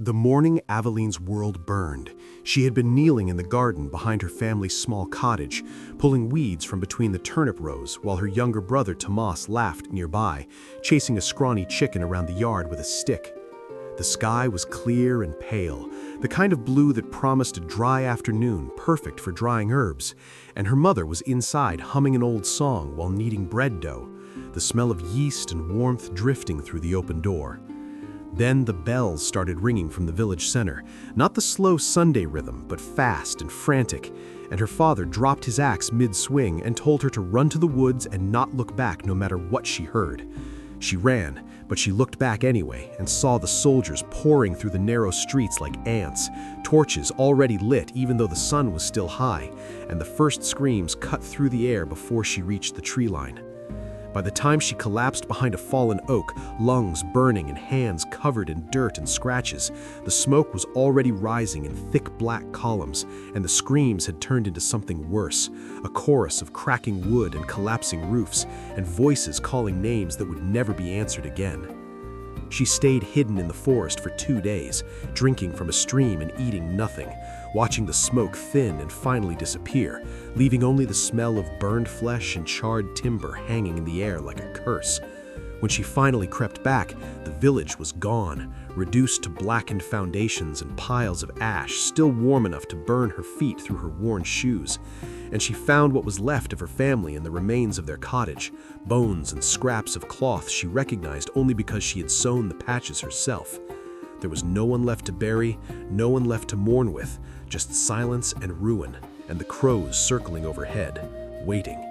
The morning Aveline's world burned, she had been kneeling in the garden behind her family's small cottage, pulling weeds from between the turnip rows while her younger brother Tomas laughed nearby, chasing a scrawny chicken around the yard with a stick. The sky was clear and pale, the kind of blue that promised a dry afternoon perfect for drying herbs, and her mother was inside humming an old song while kneading bread dough, the smell of yeast and warmth drifting through the open door. Then the bells started ringing from the village center, not the slow Sunday rhythm, but fast and frantic, and her father dropped his axe mid-swing and told her to run to the woods and not look back no matter what she heard. She ran, but she looked back anyway and saw the soldiers pouring through the narrow streets like ants, torches already lit even though the sun was still high, and the first screams cut through the air before she reached the tree line. By the time she collapsed behind a fallen oak, lungs burning and hands covered in dirt and scratches, the smoke was already rising in thick black columns, and the screams had turned into something worse, a chorus of cracking wood and collapsing roofs, and voices calling names that would never be answered again. She stayed hidden in the forest for 2 days, drinking from a stream and eating nothing, watching the smoke thin and finally disappear, leaving only the smell of burned flesh and charred timber hanging in the air like a curse. When she finally crept back, the village was gone, reduced to blackened foundations and piles of ash still warm enough to burn her feet through her worn shoes. And she found what was left of her family in the remains of their cottage, bones and scraps of cloth she recognized only because she had sewn the patches herself. There was no one left to bury, no one left to mourn with, just silence and ruin, and the crows circling overhead, waiting.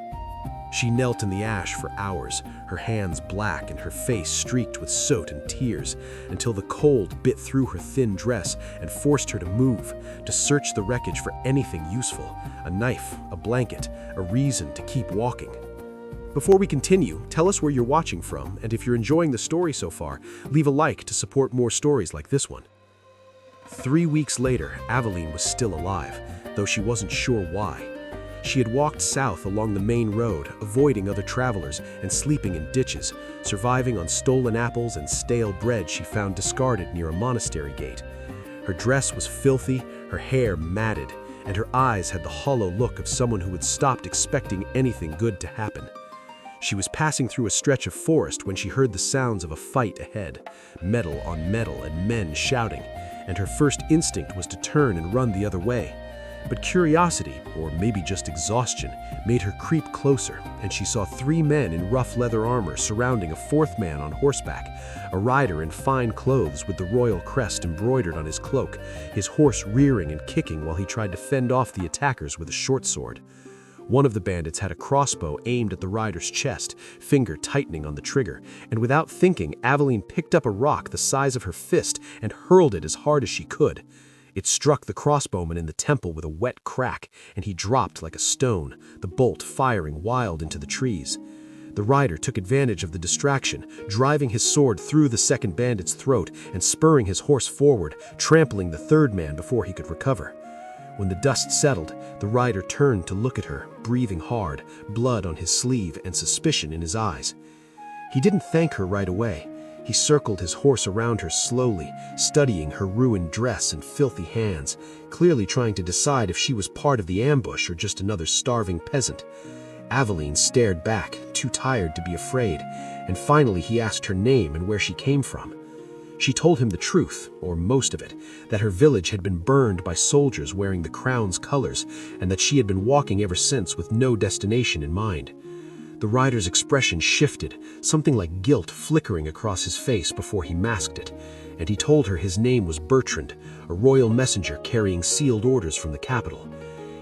She knelt in the ash for hours, her hands black and her face streaked with soot and tears, until the cold bit through her thin dress and forced her to move, to search the wreckage for anything useful, a knife, a blanket, a reason to keep walking. Before we continue, tell us where you're watching from, and if you're enjoying the story so far, leave a like to support more stories like this one. 3 weeks later, Aveline was still alive, though she wasn't sure why. She had walked south along the main road, avoiding other travelers and sleeping in ditches, surviving on stolen apples and stale bread she found discarded near a monastery gate. Her dress was filthy, her hair matted, and her eyes had the hollow look of someone who had stopped expecting anything good to happen. She was passing through a stretch of forest when she heard the sounds of a fight ahead, metal on metal and men shouting, and her first instinct was to turn and run the other way. But curiosity, or maybe just exhaustion, made her creep closer, and she saw 3 men in rough leather armor surrounding a 4th man on horseback, a rider in fine clothes with the royal crest embroidered on his cloak, his horse rearing and kicking while he tried to fend off the attackers with a short sword. One of the bandits had a crossbow aimed at the rider's chest, finger tightening on the trigger, and without thinking, Aveline picked up a rock the size of her fist and hurled it as hard as she could. It struck the crossbowman in the temple with a wet crack, and he dropped like a stone, the bolt firing wild into the trees. The rider took advantage of the distraction, driving his sword through the second bandit's throat and spurring his horse forward, trampling the 3rd man before he could recover. When the dust settled, the rider turned to look at her, breathing hard, blood on his sleeve and suspicion in his eyes. He didn't thank her right away. He circled his horse around her slowly, studying her ruined dress and filthy hands, clearly trying to decide if she was part of the ambush or just another starving peasant. Aveline stared back, too tired to be afraid, and finally he asked her name and where she came from. She told him the truth, or most of it, that her village had been burned by soldiers wearing the crown's colors, and that she had been walking ever since with no destination in mind. The rider's expression shifted, something like guilt flickering across his face before he masked it, and he told her his name was Bertrand, a royal messenger carrying sealed orders from the capital.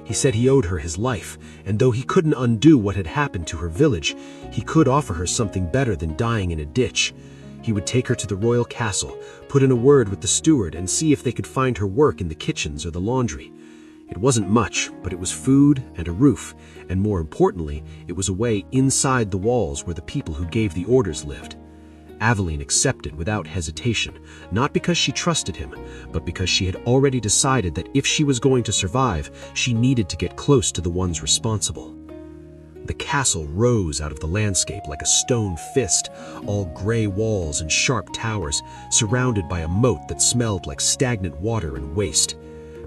He said he owed her his life, and though he couldn't undo what had happened to her village, he could offer her something better than dying in a ditch. He would take her to the royal castle, put in a word with the steward, and see if they could find her work in the kitchens or the laundry. It wasn't much, but it was food and a roof, and more importantly, it was a way inside the walls where the people who gave the orders lived. Aveline accepted without hesitation, not because she trusted him, but because she had already decided that if she was going to survive, she needed to get close to the ones responsible. The castle rose out of the landscape like a stone fist, all gray walls and sharp towers, surrounded by a moat that smelled like stagnant water and waste.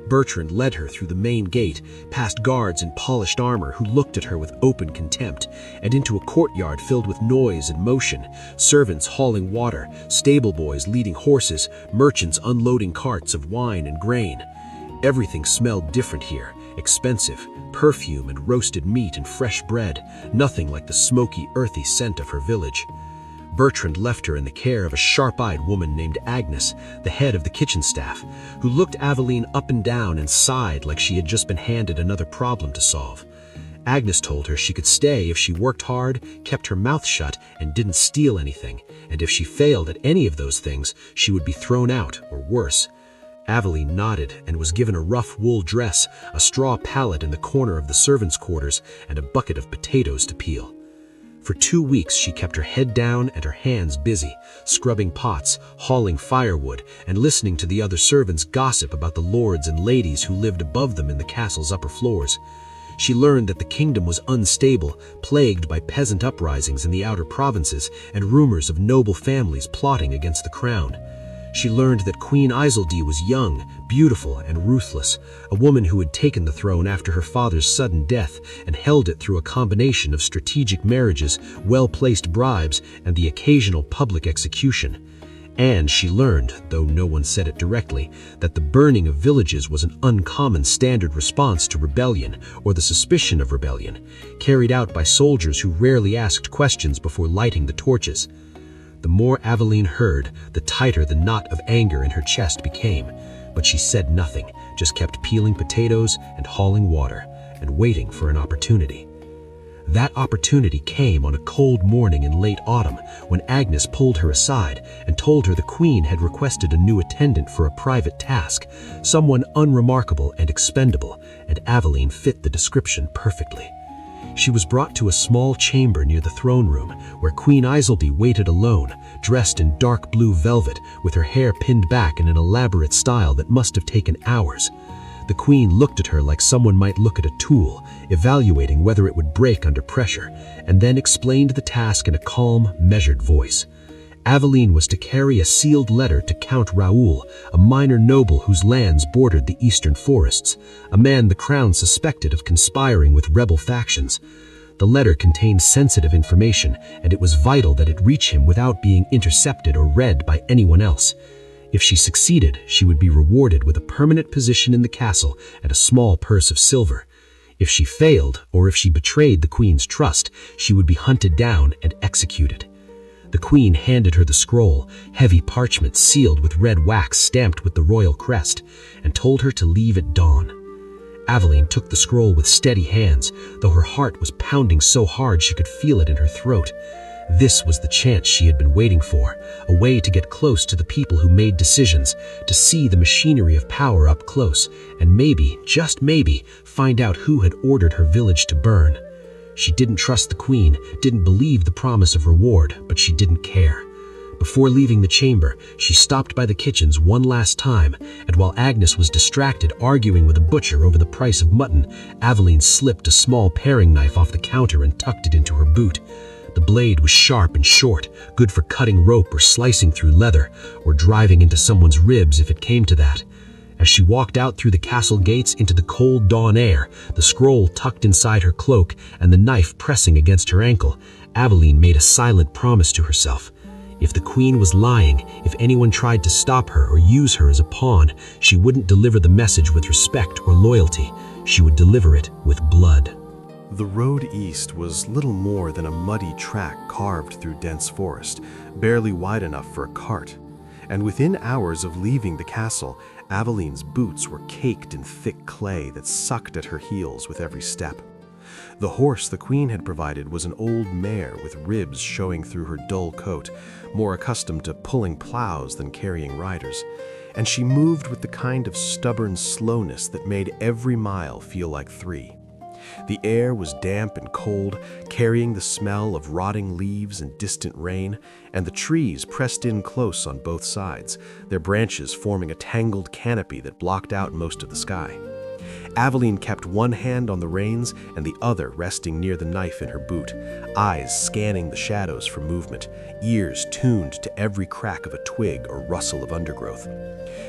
Bertrand led her through the main gate, past guards in polished armor who looked at her with open contempt, and into a courtyard filled with noise and motion, servants hauling water, stable boys leading horses, merchants unloading carts of wine and grain. Everything smelled different here, expensive, perfume and roasted meat and fresh bread, nothing like the smoky, earthy scent of her village. Bertrand left her in the care of a sharp-eyed woman named Agnes, the head of the kitchen staff, who looked Aveline up and down and sighed like she had just been handed another problem to solve. Agnes told her she could stay if she worked hard, kept her mouth shut, and didn't steal anything, and if she failed at any of those things, she would be thrown out, or worse. Aveline nodded and was given a rough wool dress, a straw pallet in the corner of the servants' quarters, and a bucket of potatoes to peel. For 2 weeks she kept her head down and her hands busy, scrubbing pots, hauling firewood, and listening to the other servants gossip about the lords and ladies who lived above them in the castle's upper floors. She learned that the kingdom was unstable, plagued by peasant uprisings in the outer provinces and rumors of noble families plotting against the crown. She learned that Queen Isolde was young, beautiful, and ruthless, a woman who had taken the throne after her father's sudden death and held it through a combination of strategic marriages, well-placed bribes, and the occasional public execution. And she learned, though no one said it directly, that the burning of villages was an uncommon standard response to rebellion or the suspicion of rebellion, carried out by soldiers who rarely asked questions before lighting the torches. The more Aveline heard, the tighter the knot of anger in her chest became, but she said nothing, just kept peeling potatoes and hauling water, and waiting for an opportunity. That opportunity came on a cold morning in late autumn when Agnes pulled her aside and told her the Queen had requested a new attendant for a private task, someone unremarkable and expendable, and Aveline fit the description perfectly. She was brought to a small chamber near the throne room, where Queen Isolde waited alone, dressed in dark blue velvet, with her hair pinned back in an elaborate style that must have taken hours. The Queen looked at her like someone might look at a tool, evaluating whether it would break under pressure, and then explained the task in a calm, measured voice. Aveline was to carry a sealed letter to Count Raoul, a minor noble whose lands bordered the eastern forests, a man the crown suspected of conspiring with rebel factions. The letter contained sensitive information, and it was vital that it reach him without being intercepted or read by anyone else. If she succeeded, she would be rewarded with a permanent position in the castle and a small purse of silver. If she failed, or if she betrayed the Queen's trust, she would be hunted down and executed. The Queen handed her the scroll, heavy parchment sealed with red wax stamped with the royal crest, and told her to leave at dawn. Aveline took the scroll with steady hands, though her heart was pounding so hard she could feel it in her throat. This was the chance she had been waiting for, a way to get close to the people who made decisions, to see the machinery of power up close, and maybe, just maybe, find out who had ordered her village to burn. She didn't trust the Queen, didn't believe the promise of reward, but she didn't care. Before leaving the chamber, she stopped by the kitchens one last time, and while Agnes was distracted arguing with a butcher over the price of mutton, Aveline slipped a small paring knife off the counter and tucked it into her boot. The blade was sharp and short, good for cutting rope or slicing through leather, or driving into someone's ribs if it came to that. As she walked out through the castle gates into the cold dawn air, the scroll tucked inside her cloak and the knife pressing against her ankle, Aveline made a silent promise to herself. If the Queen was lying, if anyone tried to stop her or use her as a pawn, she wouldn't deliver the message with respect or loyalty. She would deliver it with blood. The road east was little more than a muddy track carved through dense forest, barely wide enough for a cart. And within hours of leaving the castle, Aveline's boots were caked in thick clay that sucked at her heels with every step. The horse the Queen had provided was an old mare with ribs showing through her dull coat, more accustomed to pulling plows than carrying riders, and she moved with the kind of stubborn slowness that made every mile feel like 3. The air was damp and cold, carrying the smell of rotting leaves and distant rain, and the trees pressed in close on both sides, their branches forming a tangled canopy that blocked out most of the sky. Aveline kept one hand on the reins and the other resting near the knife in her boot, eyes scanning the shadows for movement, ears tuned to every crack of a twig or rustle of undergrowth.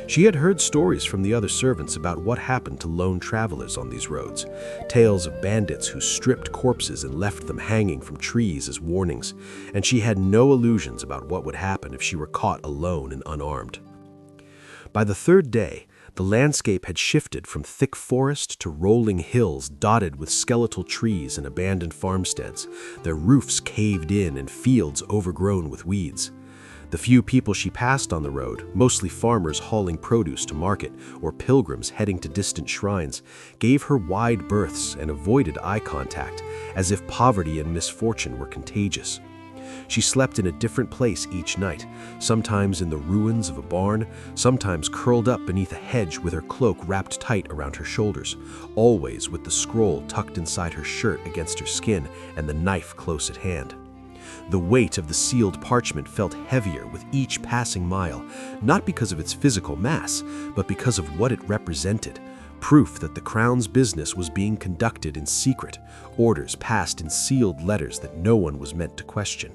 She had heard stories from the other servants about what happened to lone travelers on these roads, tales of bandits who stripped corpses and left them hanging from trees as warnings, and she had no illusions about what would happen if she were caught alone and unarmed. By the third day, the landscape had shifted from thick forest to rolling hills dotted with skeletal trees and abandoned farmsteads, their roofs caved in and fields overgrown with weeds. The few people she passed on the road, mostly farmers hauling produce to market or pilgrims heading to distant shrines, gave her wide berths and avoided eye contact, as if poverty and misfortune were contagious. She slept in a different place each night, sometimes in the ruins of a barn, sometimes curled up beneath a hedge with her cloak wrapped tight around her shoulders, always with the scroll tucked inside her shirt against her skin and the knife close at hand. The weight of the sealed parchment felt heavier with each passing mile, not because of its physical mass, but because of what it represented. Proof that the crown's business was being conducted in secret, orders passed in sealed letters that no one was meant to question.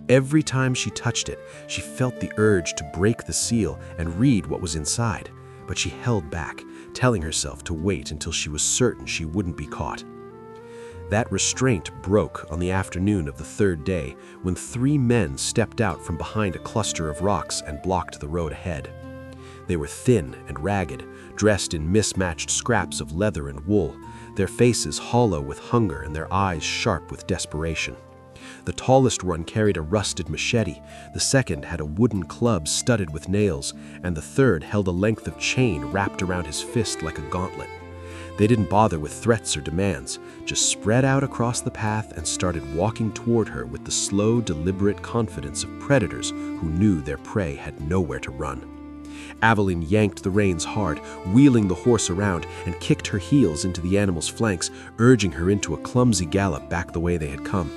Every time she touched it, she felt the urge to break the seal and read what was inside, but she held back, telling herself to wait until she was certain she wouldn't be caught. That restraint broke on the afternoon of the third day when 3 men stepped out from behind a cluster of rocks and blocked the road ahead. They were thin and ragged, dressed in mismatched scraps of leather and wool, their faces hollow with hunger and their eyes sharp with desperation. The tallest one carried a rusted machete, the second had a wooden club studded with nails, and the third held a length of chain wrapped around his fist like a gauntlet. They didn't bother with threats or demands, just spread out across the path and started walking toward her with the slow, deliberate confidence of predators who knew their prey had nowhere to run. Aveline yanked the reins hard, wheeling the horse around, and kicked her heels into the animal's flanks, urging her into a clumsy gallop back the way they had come.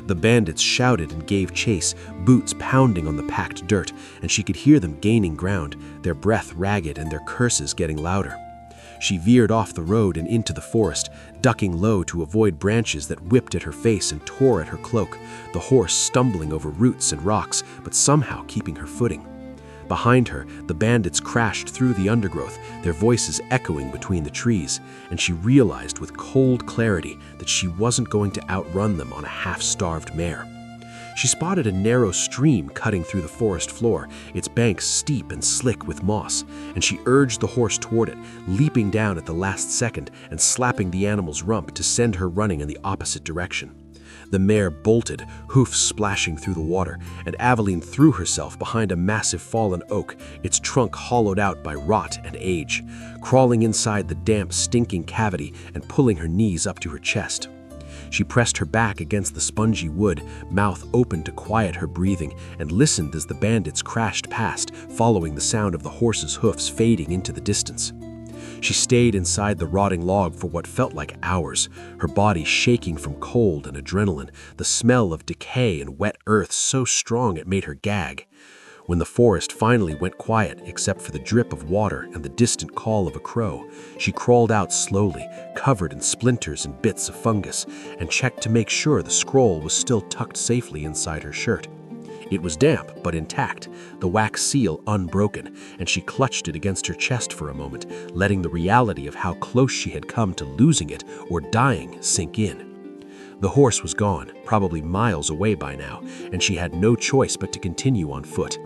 The bandits shouted and gave chase, boots pounding on the packed dirt, and she could hear them gaining ground, their breath ragged and their curses getting louder. She veered off the road and into the forest, ducking low to avoid branches that whipped at her face and tore at her cloak, the horse stumbling over roots and rocks, but somehow keeping her footing. Behind her, the bandits crashed through the undergrowth, their voices echoing between the trees, and she realized with cold clarity that she wasn't going to outrun them on a half-starved mare. She spotted a narrow stream cutting through the forest floor, its banks steep and slick with moss, and she urged the horse toward it, leaping down at the last second and slapping the animal's rump to send her running in the opposite direction. The mare bolted, hoofs splashing through the water, and Aveline threw herself behind a massive fallen oak, its trunk hollowed out by rot and age, crawling inside the damp, stinking cavity and pulling her knees up to her chest. She pressed her back against the spongy wood, mouth open to quiet her breathing, and listened as the bandits crashed past, following the sound of the horse's hoofs fading into the distance. She stayed inside the rotting log for what felt like hours, her body shaking from cold and adrenaline, the smell of decay and wet earth so strong it made her gag. When the forest finally went quiet, except for the drip of water and the distant call of a crow, she crawled out slowly, covered in splinters and bits of fungus, and checked to make sure the scroll was still tucked safely inside her shirt. It was damp, but intact, the wax seal unbroken, and she clutched it against her chest for a moment, letting the reality of how close she had come to losing it or dying sink in. The horse was gone, probably miles away by now, and she had no choice but to continue on foot.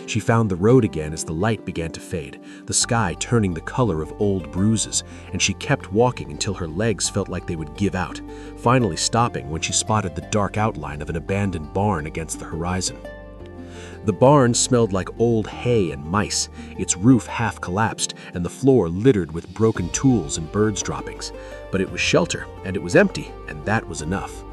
She found the road again as the light began to fade, the sky turning the color of old bruises, and she kept walking until her legs felt like they would give out, finally stopping when she spotted the dark outline of an abandoned barn against the horizon. The barn smelled like old hay and mice, its roof half collapsed and the floor littered with broken tools and birds' droppings. But it was shelter, and it was empty, and that was enough.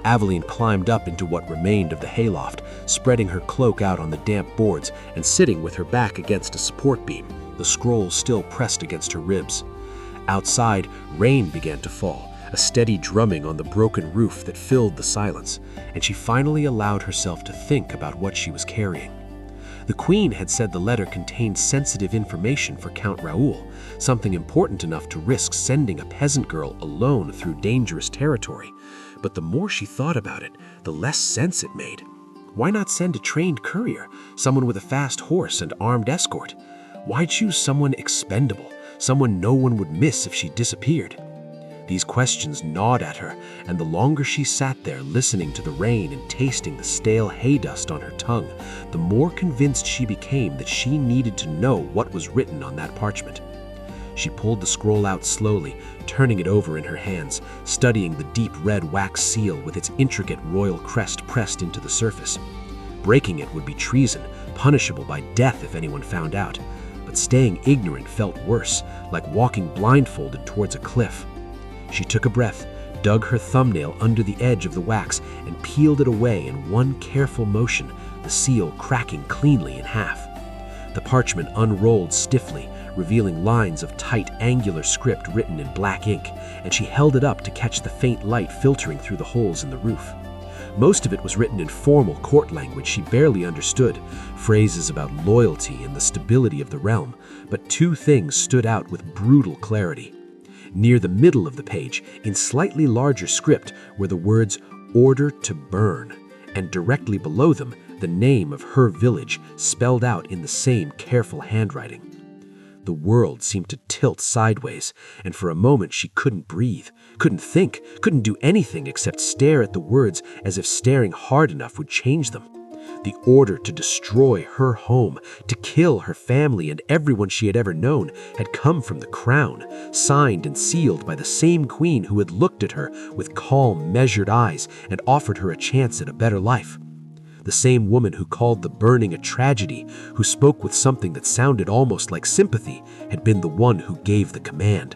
Aveline climbed up into what remained of the hayloft, spreading her cloak out on the damp boards and sitting with her back against a support beam, the scroll still pressed against her ribs. Outside, rain began to fall, a steady drumming on the broken roof that filled the silence, and she finally allowed herself to think about what she was carrying. The queen had said the letter contained sensitive information for Count Raoul, something important enough to risk sending a peasant girl alone through dangerous territory. But the more she thought about it, the less sense it made. Why not send a trained courier, someone with a fast horse and armed escort? Why choose someone expendable, someone no one would miss if she disappeared? These questions gnawed at her, and the longer she sat there listening to the rain and tasting the stale hay dust on her tongue, the more convinced she became that she needed to know what was written on that parchment. She pulled the scroll out slowly, turning it over in her hands, studying the deep red wax seal with its intricate royal crest pressed into the surface. Breaking it would be treason, punishable by death if anyone found out. But staying ignorant felt worse, like walking blindfolded towards a cliff. She took a breath, dug her thumbnail under the edge of the wax, and peeled it away in one careful motion, the seal cracking cleanly in half. The parchment unrolled stiffly, revealing lines of tight, angular script written in black ink, and she held it up to catch the faint light filtering through the holes in the roof. Most of it was written in formal court language she barely understood, phrases about loyalty and the stability of the realm, but two things stood out with brutal clarity. Near the middle of the page, in slightly larger script, were the words "Order to Burn," and directly below them, the name of her village, spelled out in the same careful handwriting. The world seemed to tilt sideways, and for a moment she couldn't breathe, couldn't think, couldn't do anything except stare at the words as if staring hard enough would change them. The order to destroy her home, to kill her family and everyone she had ever known, had come from the crown, signed and sealed by the same queen who had looked at her with calm, measured eyes and offered her a chance at a better life. The same woman who called the burning a tragedy, who spoke with something that sounded almost like sympathy, had been the one who gave the command.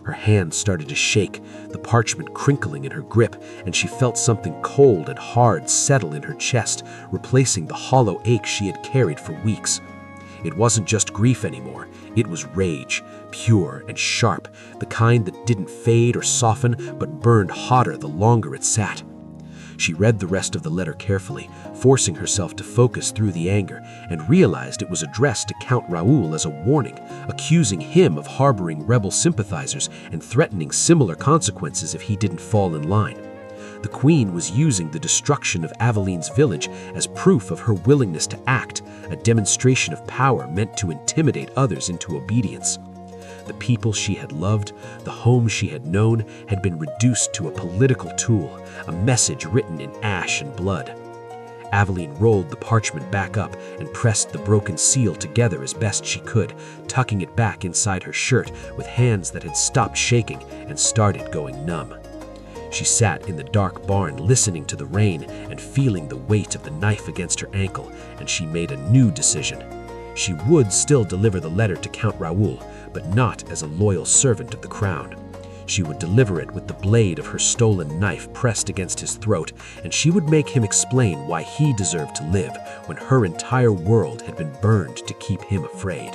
Her hands started to shake, the parchment crinkling in her grip, and she felt something cold and hard settle in her chest, replacing the hollow ache she had carried for weeks. It wasn't just grief anymore, it was rage, pure and sharp, the kind that didn't fade or soften, but burned hotter the longer it sat. She read the rest of the letter carefully, forcing herself to focus through the anger, and realized it was addressed to Count Raoul as a warning, accusing him of harboring rebel sympathizers and threatening similar consequences if he didn't fall in line. The queen was using the destruction of Aveline's village as proof of her willingness to act, a demonstration of power meant to intimidate others into obedience. The people she had loved, the home she had known, had been reduced to a political tool, a message written in ash and blood. Aveline rolled the parchment back up and pressed the broken seal together as best she could, tucking it back inside her shirt with hands that had stopped shaking and started going numb. She sat in the dark barn listening to the rain and feeling the weight of the knife against her ankle, and she made a new decision. She would still deliver the letter to Count Raoul, but not as a loyal servant of the crown. She would deliver it with the blade of her stolen knife pressed against his throat, and she would make him explain why he deserved to live when her entire world had been burned to keep him afraid.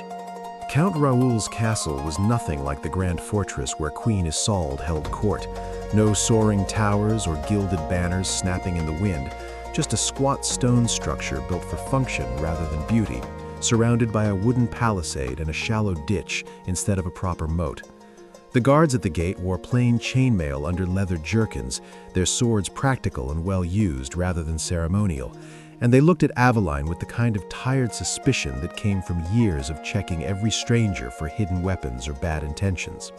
Count Raoul's castle was nothing like the grand fortress where Queen Isolde held court. No soaring towers or gilded banners snapping in the wind, just a squat stone structure built for function rather than beauty, surrounded by a wooden palisade and a shallow ditch instead of a proper moat. The guards at the gate wore plain chainmail under leather jerkins, their swords practical and well used rather than ceremonial, and they looked at Aveline with the kind of tired suspicion that came from years of checking every stranger for hidden weapons or bad intentions.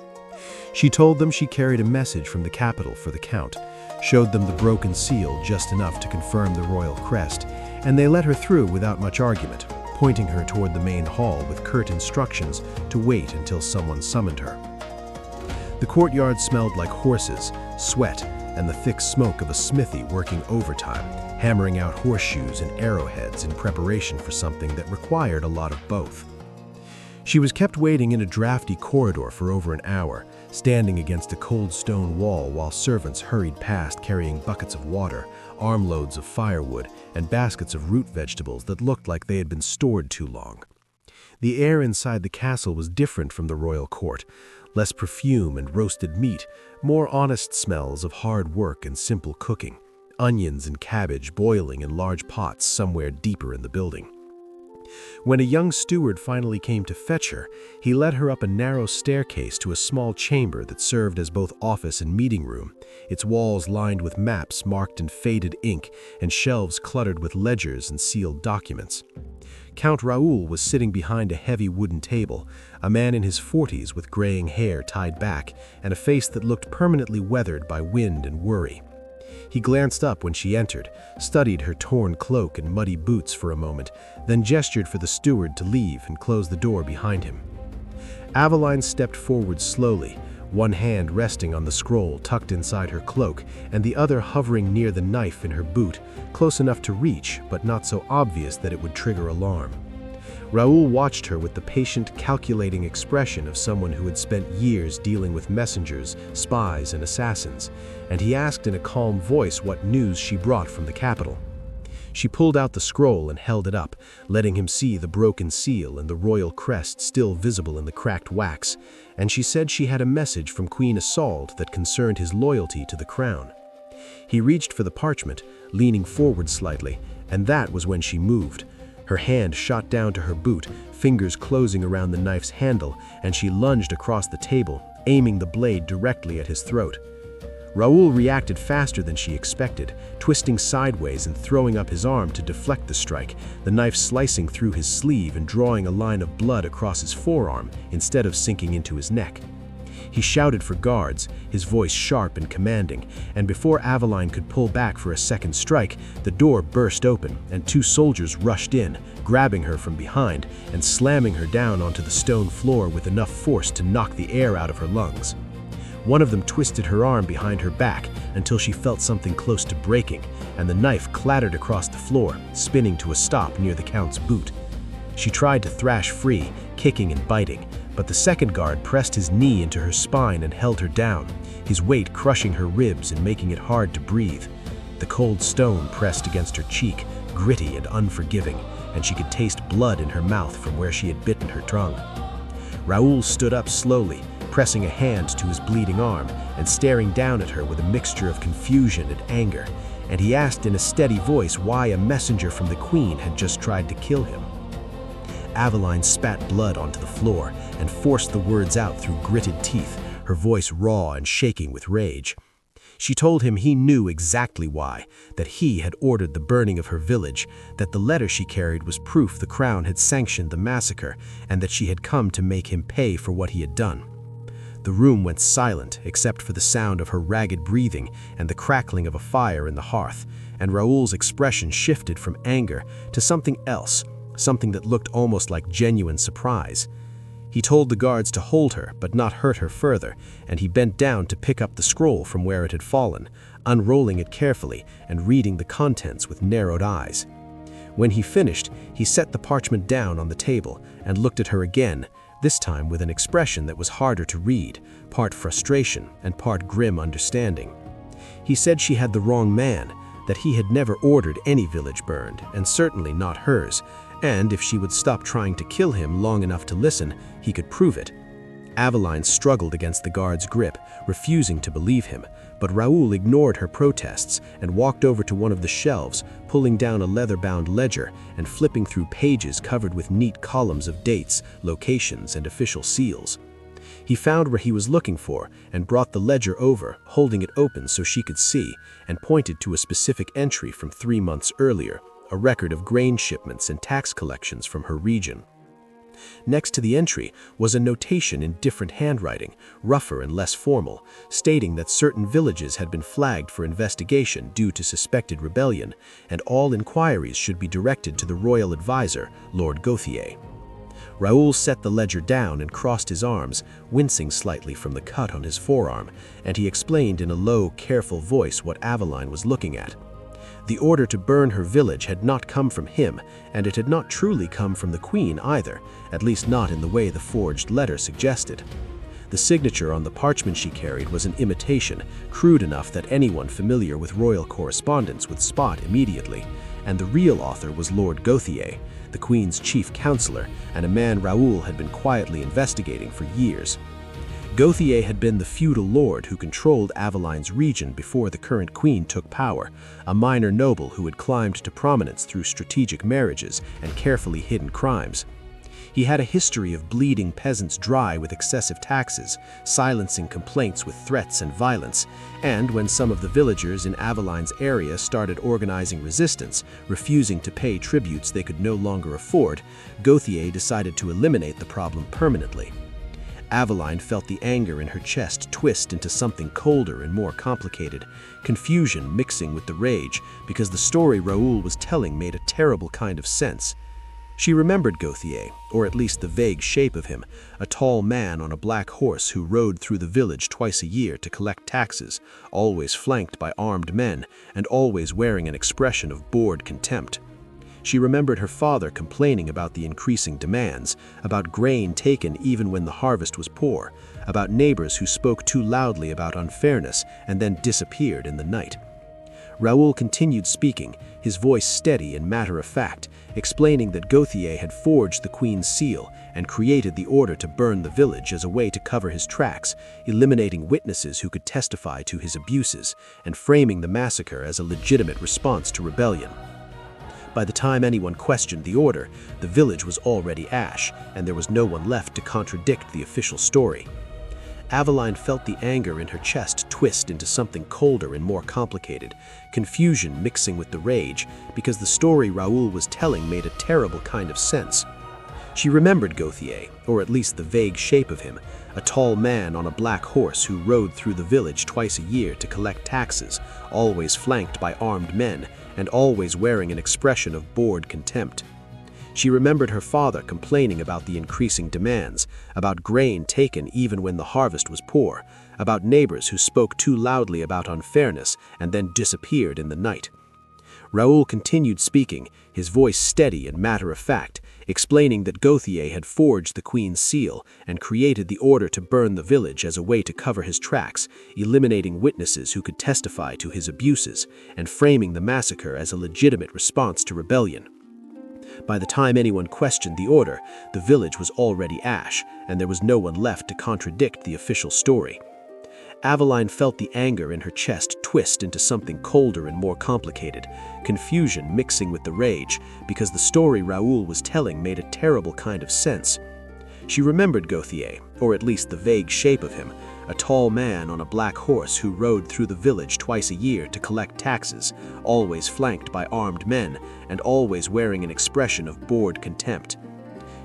She told them she carried a message from the capital for the Count, showed them the broken seal just enough to confirm the royal crest, and they let her through without much argument, pointing her toward the main hall with curt instructions to wait until someone summoned her. The courtyard smelled like horses, sweat, and the thick smoke of a smithy working overtime, hammering out horseshoes and arrowheads in preparation for something that required a lot of both. She was kept waiting in a drafty corridor for over an hour, standing against a cold stone wall while servants hurried past carrying buckets of water, armloads of firewood, and baskets of root vegetables that looked like they had been stored too long. The air inside the castle was different from the royal court, less perfume and roasted meat, more honest smells of hard work and simple cooking, onions and cabbage boiling in large pots somewhere deeper in the building. When a young steward finally came to fetch her, he led her up a narrow staircase to a small chamber that served as both office and meeting room, its walls lined with maps marked in faded ink and shelves cluttered with ledgers and sealed documents. Count Raoul was sitting behind a heavy wooden table, a man in his 40s with graying hair tied back and a face that looked permanently weathered by wind and worry. He glanced up when she entered, studied her torn cloak and muddy boots for a moment, then gestured for the steward to leave and close the door behind him. Aveline stepped forward slowly, one hand resting on the scroll tucked inside her cloak and the other hovering near the knife in her boot, close enough to reach but not so obvious that it would trigger alarm. Raoul watched her with the patient, calculating expression of someone who had spent years dealing with messengers, spies, and assassins, and he asked in a calm voice what news she brought from the capital. She pulled out the scroll and held it up, letting him see the broken seal and the royal crest still visible in the cracked wax, and she said she had a message from Queen Isolde that concerned his loyalty to the crown. He reached for the parchment, leaning forward slightly, and that was when she moved. Her hand shot down to her boot, fingers closing around the knife's handle, and she lunged across the table, aiming the blade directly at his throat. Raoul reacted faster than she expected, twisting sideways and throwing up his arm to deflect the strike, the knife slicing through his sleeve and drawing a line of blood across his forearm instead of sinking into his neck. He shouted for guards, his voice sharp and commanding, and before Aveline could pull back for a second strike, the door burst open and 2 soldiers rushed in, grabbing her from behind and slamming her down onto the stone floor with enough force to knock the air out of her lungs. One of them twisted her arm behind her back until she felt something close to breaking, and the knife clattered across the floor, spinning to a stop near the Count's boot. She tried to thrash free, kicking and biting, but the second guard pressed his knee into her spine and held her down, his weight crushing her ribs and making it hard to breathe. The cold stone pressed against her cheek, gritty and unforgiving, and she could taste blood in her mouth from where she had bitten her tongue. Raoul stood up slowly, pressing a hand to his bleeding arm and staring down at her with a mixture of confusion and anger, and he asked in a steady voice why a messenger from the Queen had just tried to kill him. Aveline spat blood onto the floor and forced the words out through gritted teeth, her voice raw and shaking with rage. She told him he knew exactly why, that he had ordered the burning of her village, that the letter she carried was proof the crown had sanctioned the massacre, and that she had come to make him pay for what he had done. The room went silent except for the sound of her ragged breathing and the crackling of a fire in the hearth, and Raoul's expression shifted from anger to something else, something that looked almost like genuine surprise. He told the guards to hold her but not hurt her further, and he bent down to pick up the scroll from where it had fallen, unrolling it carefully and reading the contents with narrowed eyes. When he finished, he set the parchment down on the table and looked at her again, this time with an expression that was harder to read, part frustration and part grim understanding. He said she had the wrong man, that he had never ordered any village burned, and certainly not hers, and if she would stop trying to kill him long enough to listen, he could prove it. Aveline struggled against the guard's grip, refusing to believe him, but Raoul ignored her protests and walked over to one of the shelves, pulling down a leather-bound ledger and flipping through pages covered with neat columns of dates, locations, and official seals. He found where he was looking for and brought the ledger over, holding it open so she could see, and pointed to a specific entry from 3 months earlier, a record of grain shipments and tax collections from her region. Next to the entry was a notation in different handwriting, rougher and less formal, stating that certain villages had been flagged for investigation due to suspected rebellion, and all inquiries should be directed to the royal advisor, Lord Gauthier. Raoul set the ledger down and crossed his arms, wincing slightly from the cut on his forearm, and he explained in a low, careful voice what Aveline was looking at. The order to burn her village had not come from him, and it had not truly come from the Queen either, at least not in the way the forged letter suggested. The signature on the parchment she carried was an imitation, crude enough that anyone familiar with royal correspondence would spot immediately, and the real author was Lord Gauthier, the Queen's chief counselor, and a man Raoul had been quietly investigating for years. Gauthier had been the feudal lord who controlled Aveline's region before the current queen took power, a minor noble who had climbed to prominence through strategic marriages and carefully hidden crimes. He had a history of bleeding peasants dry with excessive taxes, silencing complaints with threats and violence, and when some of the villagers in Aveline's area started organizing resistance, refusing to pay tributes they could no longer afford, Gauthier decided to eliminate the problem permanently. Aveline felt the anger in her chest twist into something colder and more complicated, confusion mixing with the rage, because the story Raoul was telling made a terrible kind of sense. She remembered Gauthier, or at least the vague shape of him, a tall man on a black horse who rode through the village twice a year to collect taxes, always flanked by armed men, and always wearing an expression of bored contempt. She remembered her father complaining about the increasing demands, about grain taken even when the harvest was poor, about neighbors who spoke too loudly about unfairness and then disappeared in the night. Raoul continued speaking, his voice steady and matter-of-fact, explaining that Gauthier had forged the queen's seal and created the order to burn the village as a way to cover his tracks, eliminating witnesses who could testify to his abuses, and framing the massacre as a legitimate response to rebellion. By the time anyone questioned the order, the village was already ash, and there was no one left to contradict the official story. Aveline felt the anger in her chest twist into something colder and more complicated, confusion mixing with the rage, because the story Raoul was telling made a terrible kind of sense. She remembered Gauthier, or at least the vague shape of him, a tall man on a black horse who rode through the village twice a year to collect taxes, always flanked by armed men, and always wearing an expression of bored contempt. She remembered her father complaining about the increasing demands, about grain taken even when the harvest was poor, about neighbors who spoke too loudly about unfairness and then disappeared in the night. Raoul continued speaking, his voice steady and matter-of-fact, explaining that Gauthier had forged the queen's seal and created the order to burn the village as a way to cover his tracks, eliminating witnesses who could testify to his abuses, and framing the massacre as a legitimate response to rebellion. By the time anyone questioned the order, the village was already ash, and there was no one left to contradict the official story. Aveline felt the anger in her chest twist into something colder and more complicated, confusion mixing with the rage, because the story Raoul was telling made a terrible kind of sense. She remembered Gauthier, or at least the vague shape of him, a tall man on a black horse who rode through the village twice a year to collect taxes, always flanked by armed men, and always wearing an expression of bored contempt.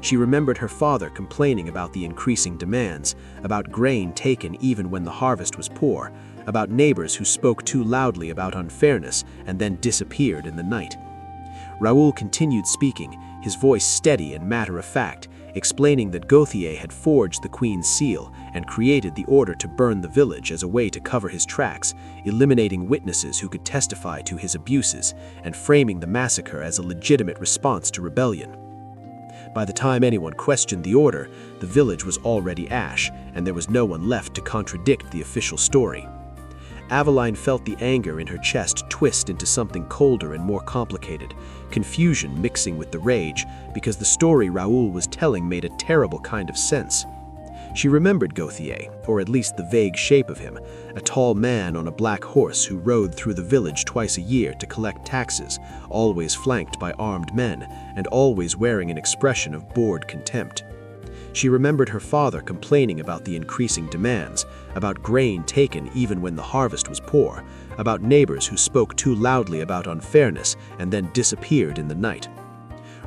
She remembered her father complaining about the increasing demands, about grain taken even when the harvest was poor, about neighbors who spoke too loudly about unfairness and then disappeared in the night. Raoul continued speaking, his voice steady and matter-of-fact, explaining that Gauthier had forged the queen's seal and created the order to burn the village as a way to cover his tracks, eliminating witnesses who could testify to his abuses, and framing the massacre as a legitimate response to rebellion. By the time anyone questioned the order, the village was already ash, and there was no one left to contradict the official story. Aveline felt the anger in her chest twist into something colder and more complicated, confusion mixing with the rage, because the story Raoul was telling made a terrible kind of sense. She remembered Gauthier, or at least the vague shape of him, a tall man on a black horse who rode through the village twice a year to collect taxes, always flanked by armed men, and always wearing an expression of bored contempt. She remembered her father complaining about the increasing demands, about grain taken even when the harvest was poor, about neighbors who spoke too loudly about unfairness and then disappeared in the night.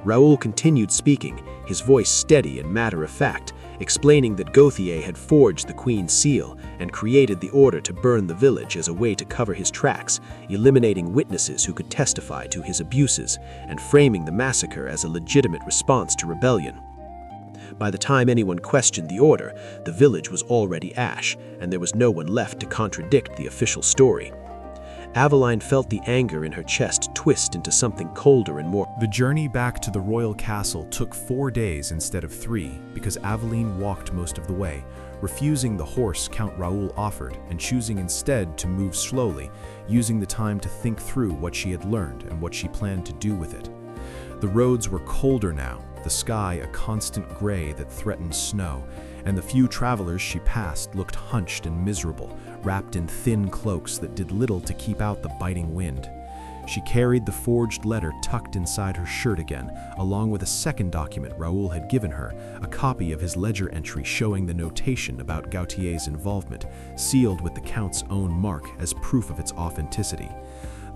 Raoul continued speaking, his voice steady and matter-of-fact, explaining that Gauthier had forged the queen's seal and created the order to burn the village as a way to cover his tracks, eliminating witnesses who could testify to his abuses, and framing the massacre as a legitimate response to rebellion. By the time anyone questioned the order, the village was already ash, and there was no one left to contradict the official story. Aveline felt the anger in her chest twist into something colder and more. The journey back to the royal castle took 4 days instead of 3 because Aveline walked most of the way, refusing the horse Count Raoul offered and choosing instead to move slowly, using the time to think through what she had learned and what she planned to do with it. The roads were colder now, the sky a constant gray that threatened snow, and the few travelers she passed looked hunched and miserable, wrapped in thin cloaks that did little to keep out the biting wind. She carried the forged letter tucked inside her shirt again, along with a second document Raoul had given her, a copy of his ledger entry showing the notation about Gautier's involvement, sealed with the Count's own mark as proof of its authenticity.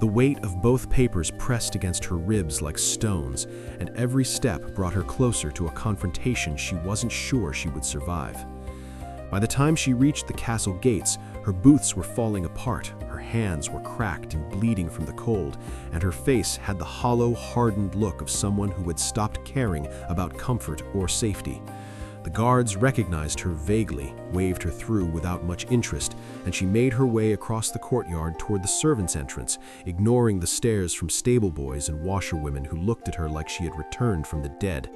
The weight of both papers pressed against her ribs like stones, and every step brought her closer to a confrontation she wasn't sure she would survive. By the time she reached the castle gates, her boots were falling apart, her hands were cracked and bleeding from the cold, and her face had the hollow, hardened look of someone who had stopped caring about comfort or safety. The guards recognized her vaguely, waved her through without much interest, and she made her way across the courtyard toward the servants' entrance, ignoring the stares from stable boys and washerwomen who looked at her like she had returned from the dead.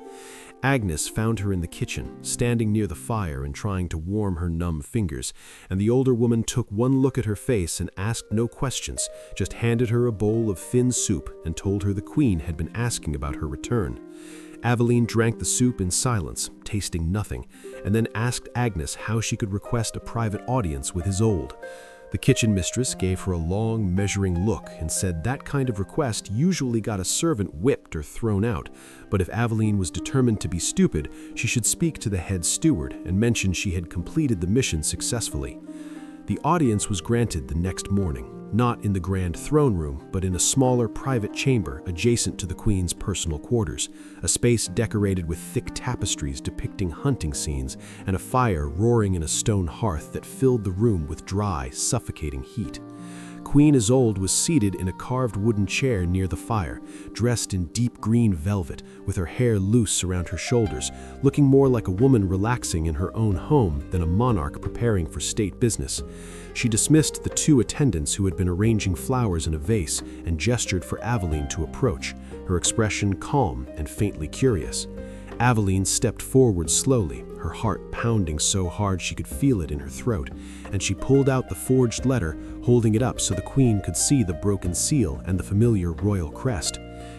Agnes found her in the kitchen, standing near the fire and trying to warm her numb fingers, and the older woman took one look at her face and asked no questions, just handed her a bowl of thin soup and told her the Queen had been asking about her return. Aveline drank the soup in silence, tasting nothing, and then asked Agnes how she could request a private audience with Isolde. The kitchen mistress gave her a long, measuring look and said that kind of request usually got a servant whipped or thrown out, but if Aveline was determined to be stupid, she should speak to the head steward and mention she had completed the mission successfully. The audience was granted the next morning, not in the grand throne room, but in a smaller private chamber adjacent to the Queen's personal quarters, a space decorated with thick tapestries depicting hunting scenes and a fire roaring in a stone hearth that filled the room with dry, suffocating heat. Queen Isolde was seated in a carved wooden chair near the fire, dressed in deep green velvet, with her hair loose around her shoulders, looking more like a woman relaxing in her own home than a monarch preparing for state business. She dismissed the two attendants who had been arranging flowers in a vase and gestured for Aveline to approach, her expression calm and faintly curious. Aveline stepped forward slowly, her heart pounding so hard she could feel it in her throat, and she pulled out the forged letter, holding it up so the Queen could see the broken seal and the familiar royal crest.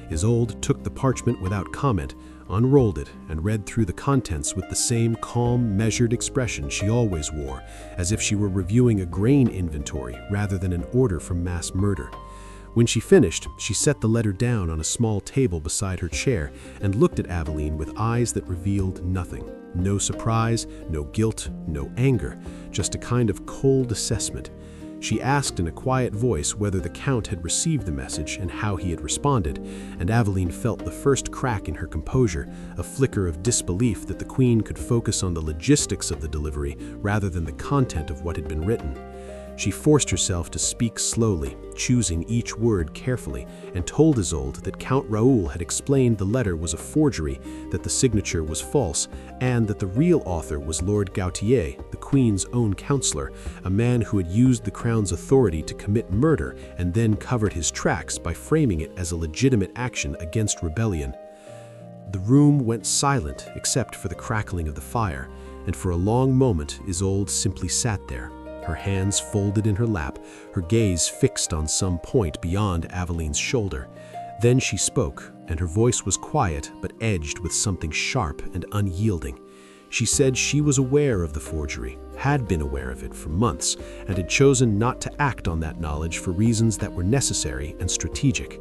Isolde took the parchment without comment, unrolled it, and read through the contents with the same calm, measured expression she always wore, as if she were reviewing a grain inventory rather than an order for mass murder. When she finished, she set the letter down on a small table beside her chair and looked at Aveline with eyes that revealed nothing. No surprise, no guilt, no anger, just a kind of cold assessment. She asked in a quiet voice whether the Count had received the message and how he had responded, and Aveline felt the first crack in her composure, a flicker of disbelief that the Queen could focus on the logistics of the delivery rather than the content of what had been written. She forced herself to speak slowly, choosing each word carefully, and told Isolde that Count Raoul had explained the letter was a forgery, that the signature was false, and that the real author was Lord Gautier, the Queen's own counselor, a man who had used the Crown's authority to commit murder and then covered his tracks by framing it as a legitimate action against rebellion. The room went silent except for the crackling of the fire, and for a long moment Isolde simply sat there, her hands folded in her lap, her gaze fixed on some point beyond Aveline's shoulder. Then she spoke, and her voice was quiet but edged with something sharp and unyielding. She said she was aware of the forgery, had been aware of it for months, and had chosen not to act on that knowledge for reasons that were necessary and strategic.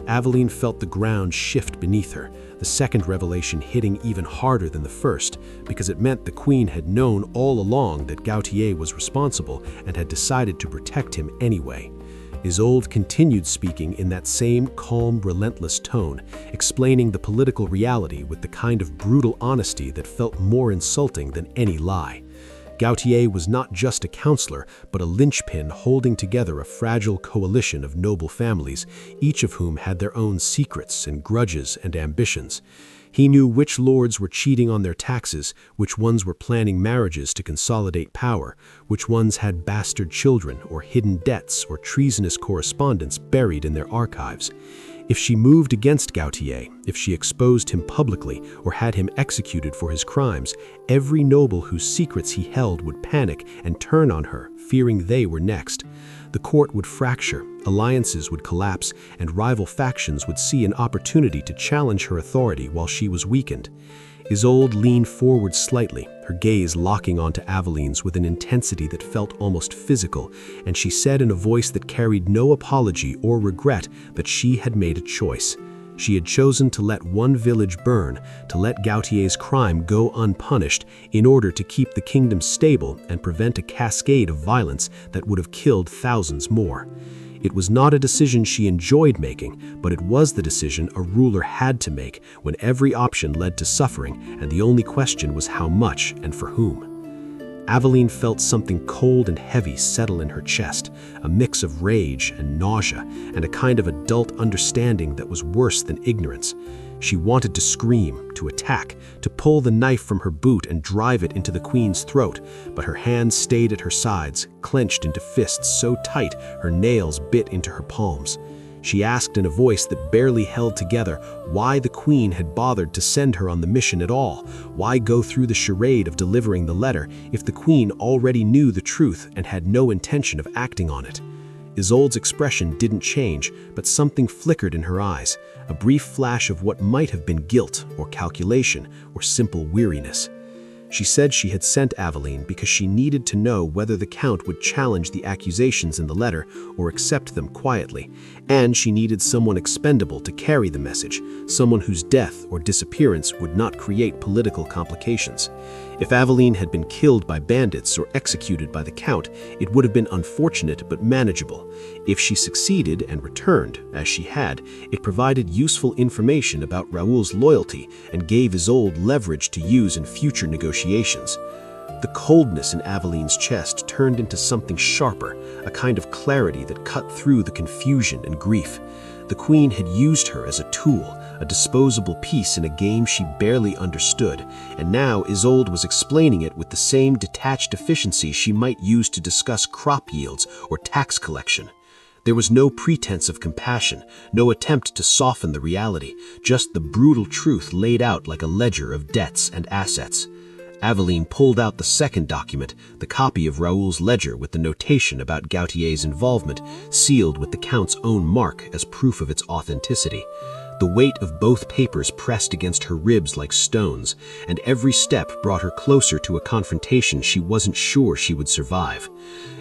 Aveline felt the ground shift beneath her, the second revelation hitting even harder than the first, because it meant the Queen had known all along that Gautier was responsible and had decided to protect him anyway. Isolde continued speaking in that same calm, relentless tone, explaining the political reality with the kind of brutal honesty that felt more insulting than any lie. Gautier was not just a counselor, but a linchpin holding together a fragile coalition of noble families, each of whom had their own secrets and grudges and ambitions. He knew which lords were cheating on their taxes, which ones were planning marriages to consolidate power, which ones had bastard children or hidden debts or treasonous correspondence buried in their archives. If she moved against Gautier, if she exposed him publicly or had him executed for his crimes, every noble whose secrets he held would panic and turn on her, fearing they were next. The court would fracture, alliances would collapse, and rival factions would see an opportunity to challenge her authority while she was weakened. Isolde leaned forward slightly, her gaze locking onto Aveline's with an intensity that felt almost physical, and she said in a voice that carried no apology or regret that she had made a choice. She had chosen to let one village burn, to let Gautier's crime go unpunished, in order to keep the kingdom stable and prevent a cascade of violence that would have killed thousands more. It was not a decision she enjoyed making, but it was the decision a ruler had to make when every option led to suffering, and the only question was how much and for whom. Aveline felt something cold and heavy settle in her chest, a mix of rage and nausea, and a kind of adult understanding that was worse than ignorance. She wanted to scream, to attack, to pull the knife from her boot and drive it into the queen's throat, but her hands stayed at her sides, clenched into fists so tight her nails bit into her palms. She asked in a voice that barely held together why the queen had bothered to send her on the mission at all, why go through the charade of delivering the letter if the queen already knew the truth and had no intention of acting on it. Isolde's expression didn't change, but something flickered in her eyes, a brief flash of what might have been guilt or calculation or simple weariness. She said she had sent Aveline because she needed to know whether the Count would challenge the accusations in the letter or accept them quietly, and she needed someone expendable to carry the message, someone whose death or disappearance would not create political complications. If Aveline had been killed by bandits or executed by the Count, it would have been unfortunate but manageable. If she succeeded and returned, as she had, it provided useful information about Raoul's loyalty and gave Isolde leverage to use in future negotiations. The coldness in Aveline's chest turned into something sharper, a kind of clarity that cut through the confusion and grief. The queen had used her as a tool, a disposable piece in a game she barely understood, and now Isolde was explaining it with the same detached efficiency she might use to discuss crop yields or tax collection. There was no pretense of compassion, no attempt to soften the reality, just the brutal truth laid out like a ledger of debts and assets. Aveline pulled out the second document, the copy of Raoul's ledger with the notation about Gautier's involvement, sealed with the Count's own mark as proof of its authenticity. The weight of both papers pressed against her ribs like stones, and every step brought her closer to a confrontation she wasn't sure she would survive.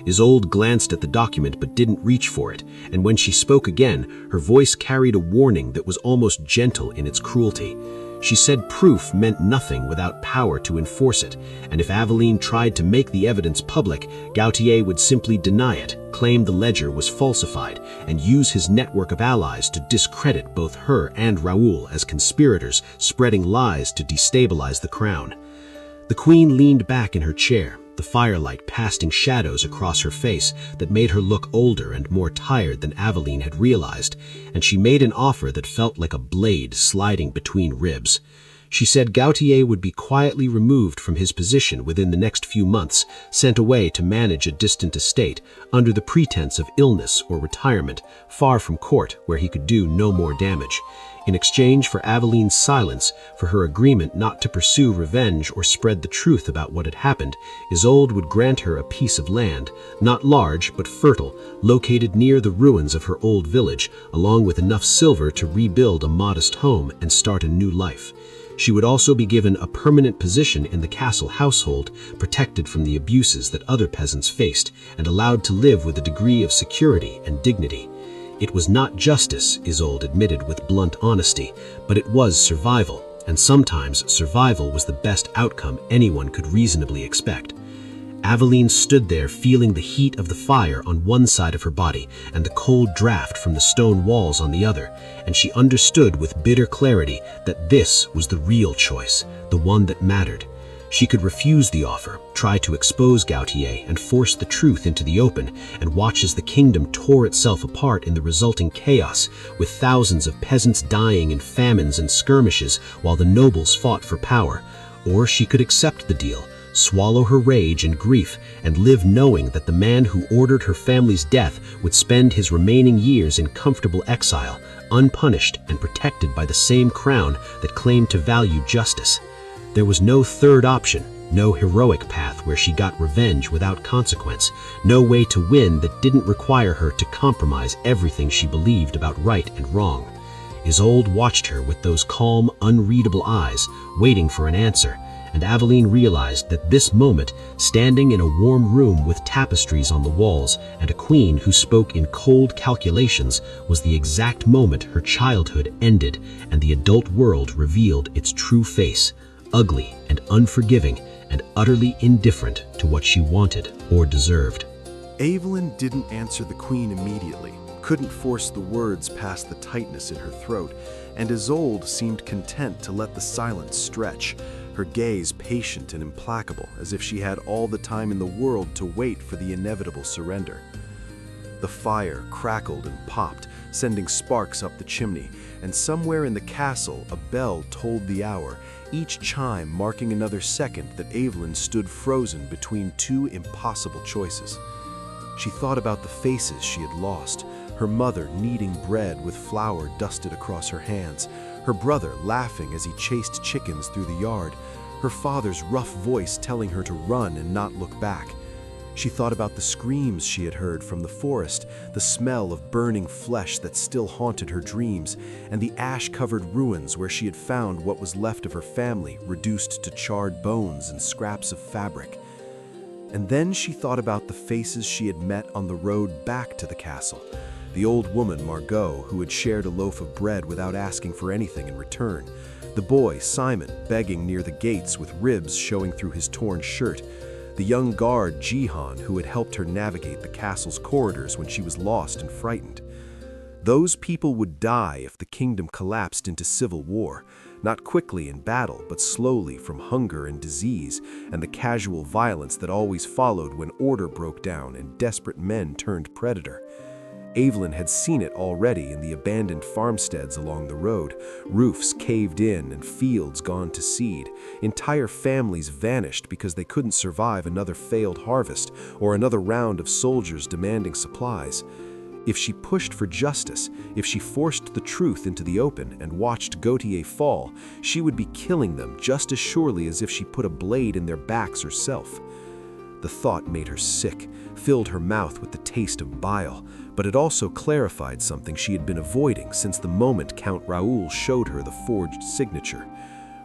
Isolde glanced at the document but didn't reach for it, and when she spoke again, her voice carried a warning that was almost gentle in its cruelty. She said proof meant nothing without power to enforce it, and if Aveline tried to make the evidence public, Gautier would simply deny it, claim the ledger was falsified, and use his network of allies to discredit both her and Raoul as conspirators spreading lies to destabilize the crown. The queen leaned back in her chair, the firelight casting shadows across her face that made her look older and more tired than Aveline had realized, and she made an offer that felt like a blade sliding between ribs. She said Gautier would be quietly removed from his position within the next few months, sent away to manage a distant estate, under the pretense of illness or retirement, far from court where he could do no more damage. In exchange for Aveline's silence, for her agreement not to pursue revenge or spread the truth about what had happened, Isolde would grant her a piece of land, not large but fertile, located near the ruins of her old village, along with enough silver to rebuild a modest home and start a new life. She would also be given a permanent position in the castle household, protected from the abuses that other peasants faced, and allowed to live with a degree of security and dignity. It was not justice, Isolde admitted with blunt honesty, but it was survival, and sometimes survival was the best outcome anyone could reasonably expect. Aveline stood there feeling the heat of the fire on one side of her body and the cold draft from the stone walls on the other, and she understood with bitter clarity that this was the real choice, the one that mattered. She could refuse the offer, try to expose Gautier and force the truth into the open, and watch as the kingdom tore itself apart in the resulting chaos, with thousands of peasants dying in famines and skirmishes while the nobles fought for power. Or she could accept the deal, swallow her rage and grief, and live knowing that the man who ordered her family's death would spend his remaining years in comfortable exile, unpunished and protected by the same crown that claimed to value justice. There was no third option, no heroic path where she got revenge without consequence, no way to win that didn't require her to compromise everything she believed about right and wrong. Isolde watched her with those calm, unreadable eyes, waiting for an answer, and Aveline realized that this moment, standing in a warm room with tapestries on the walls and a queen who spoke in cold calculations, was the exact moment her childhood ended and the adult world revealed its true face, ugly and unforgiving and utterly indifferent to what she wanted or deserved. Aveline didn't answer the queen immediately, couldn't force the words past the tightness in her throat, and Isolde seemed content to let the silence stretch, her gaze patient and implacable, as if she had all the time in the world to wait for the inevitable surrender. The fire crackled and popped, sending sparks up the chimney, and somewhere in the castle a bell tolled the hour, each chime marking another second that Aveline stood frozen between two impossible choices. She thought about the faces she had lost, her mother kneading bread with flour dusted across her hands, her brother laughing as he chased chickens through the yard, her father's rough voice telling her to run and not look back. She thought about the screams she had heard from the forest, the smell of burning flesh that still haunted her dreams, and the ash-covered ruins where she had found what was left of her family reduced to charred bones and scraps of fabric. And then she thought about the faces she had met on the road back to the castle. The old woman, Margot, who had shared a loaf of bread without asking for anything in return. The boy, Simon, begging near the gates with ribs showing through his torn shirt. The young guard, Jihan, who had helped her navigate the castle's corridors when she was lost and frightened. Those people would die if the kingdom collapsed into civil war, not quickly in battle, but slowly from hunger and disease, and the casual violence that always followed when order broke down and desperate men turned predator. Aveline had seen it already in the abandoned farmsteads along the road, roofs caved in and fields gone to seed, entire families vanished because they couldn't survive another failed harvest or another round of soldiers demanding supplies. If she pushed for justice, if she forced the truth into the open and watched Gautier fall, she would be killing them just as surely as if she put a blade in their backs herself. The thought made her sick, filled her mouth with the taste of bile, but it also clarified something she had been avoiding since the moment Count Raoul showed her the forged signature.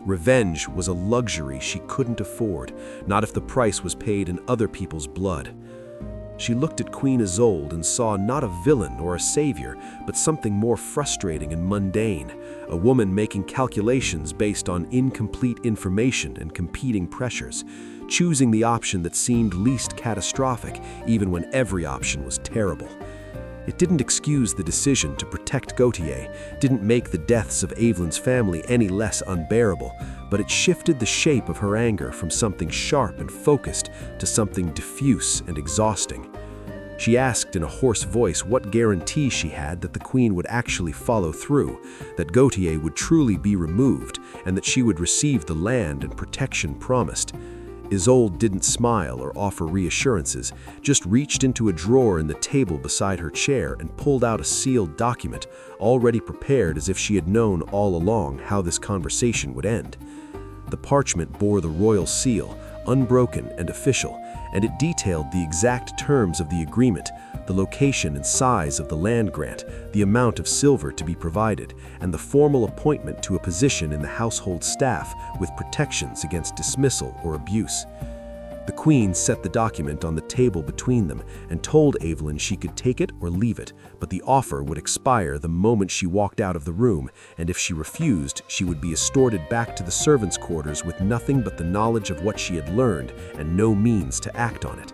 Revenge was a luxury she couldn't afford, not if the price was paid in other people's blood. She looked at Queen Isolde and saw not a villain or a savior, but something more frustrating and mundane, a woman making calculations based on incomplete information and competing pressures, choosing the option that seemed least catastrophic, even when every option was terrible. It didn't excuse the decision to protect Gautier, didn't make the deaths of Aveline's family any less unbearable, but it shifted the shape of her anger from something sharp and focused to something diffuse and exhausting. She asked in a hoarse voice what guarantee she had that the queen would actually follow through, that Gautier would truly be removed, and that she would receive the land and protection promised. Isolde didn't smile or offer reassurances, just reached into a drawer in the table beside her chair and pulled out a sealed document, already prepared as if she had known all along how this conversation would end. The parchment bore the royal seal, unbroken and official, and it detailed the exact terms of the agreement, the location and size of the land grant, the amount of silver to be provided, and the formal appointment to a position in the household staff with protections against dismissal or abuse. The queen set the document on the table between them and told Aveline she could take it or leave it, but the offer would expire the moment she walked out of the room, and if she refused, she would be escorted back to the servants' quarters with nothing but the knowledge of what she had learned and no means to act on it.